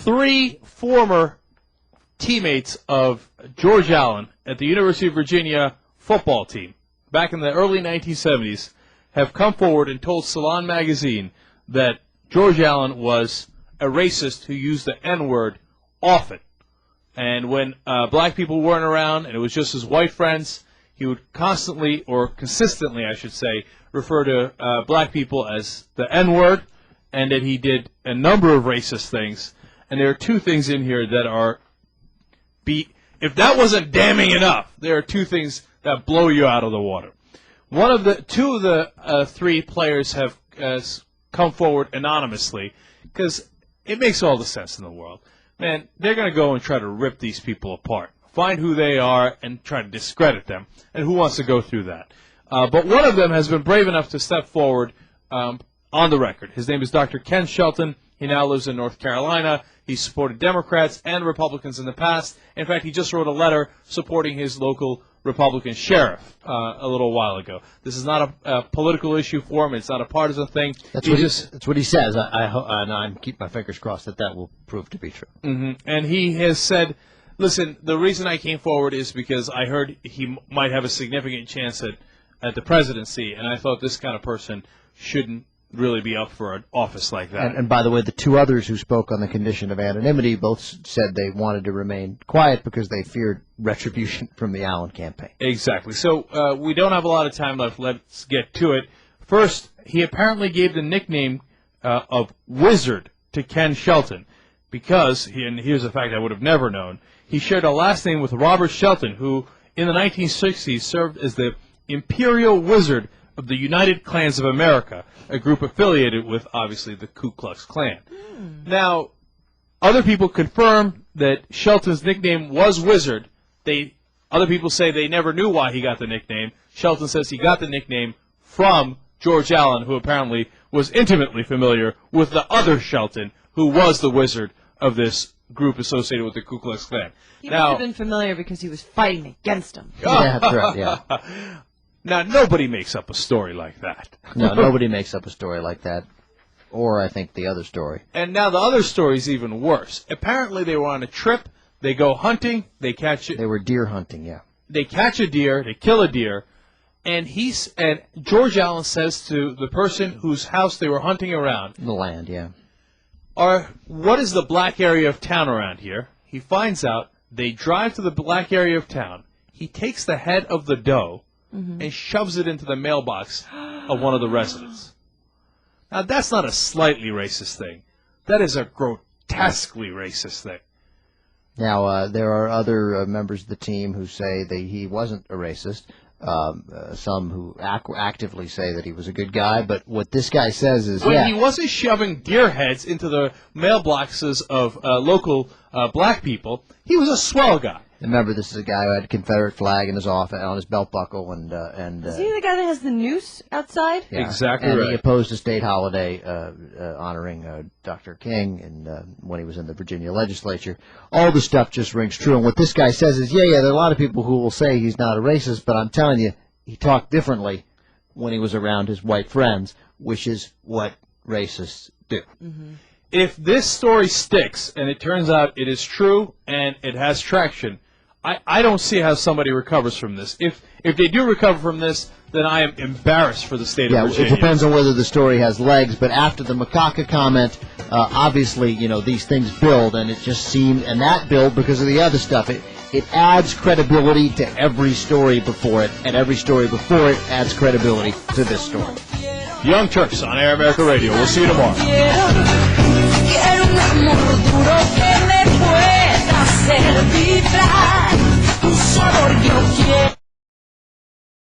3 former teammates of George Allen at the University of Virginia football team back in the early 1970s have come forward and told Salon magazine that George Allen was a racist who used the N-word often. And when black people weren't around and it was just his white friends, he would constantly, or consistently, I should say, refer to black people as the N-word, and that he did a number of racist things. And there are 2 things in here that are, if that wasn't damning enough, there are 2 things that blow you out of the water. 2 of the 3 players have come forward anonymously, because it makes all the sense in the world. Man, they're going to go and try to rip these people apart, find who they are, and try to discredit them. And who wants to go through that? But one of them has been brave enough to step forward on the record. His name is Dr. Ken Shelton. He now lives in North Carolina. He's supported Democrats and Republicans in the past. In fact, he just wrote a letter supporting his local Republican sheriff a little while ago. This is not a political issue for him. It's not a partisan thing. That's what he says. I keep my fingers crossed that will prove to be true. Mm-hmm. And he has said, listen, the reason I came forward is because I heard he might have a significant chance at the presidency, and I thought this kind of person shouldn't really be up for an office like that. And by the way, the 2 others who spoke on the condition of anonymity both said they wanted to remain quiet because they feared retribution from the Allen campaign. Exactly. So we don't have a lot of time left. Let's get to it. First, he apparently gave the nickname of Wizard to Ken Shelton because, and here's a fact I would have never known, he shared a last name with Robert Shelton, who in the 1960s served as the Imperial Wizard of the United Klans of America, a group affiliated with, obviously, the Ku Klux Klan. Now, other people confirm that Shelton's nickname was Wizard. Other people say they never knew why he got the nickname. Shelton says he got the nickname from George Allen, who apparently was intimately familiar with the other Shelton, who was the wizard of this group associated with the Ku Klux Klan. He must have been familiar because he was fighting against him. Yeah, that's right, yeah. Now, nobody makes up a story like that. No, nobody makes up a story like that. Or, I think, the other story. And now the other story is even worse. Apparently, they were on a trip. They go hunting. They catch it. They were deer hunting, yeah. They catch a deer. They kill a deer. And George Allen says to the person whose house they were hunting around, The land, yeah. What is the black area of town around here? He finds out. They drive to the black area of town. He takes the head of the doe and shoves it into the mailbox of one of the residents. Now, that's not a slightly racist thing. That is a grotesquely racist thing. Now, there are other members of the team who say that he wasn't a racist. Some who actively say that he was a good guy. But what this guy says is, he wasn't shoving deer heads into the mailboxes of local black people, he was a swell guy. Remember, this is a guy who had a Confederate flag in his office on his belt buckle, and is he the guy that has the noose outside? Yeah. Exactly and right. He opposed a state holiday honoring Dr. King, and when he was in the Virginia legislature. All the stuff just rings true. And what this guy says is, there are a lot of people who will say he's not a racist, but I'm telling you, he talked differently when he was around his white friends, which is what racists do. Mm-hmm. If this story sticks and it turns out it is true and it has traction, I don't see how somebody recovers from this. If they do recover from this, then I am embarrassed for the state of Virginia. It depends on whether the story has legs. But after the macaca comment, obviously, these things build, and it just seemed, and that build because of the other stuff. It adds credibility to every story before it, and every story before it adds credibility to this story. Young Turks on Air America Radio. We'll see you tomorrow. Quiero un amor duro que me pueda hacer vibrar, un sabor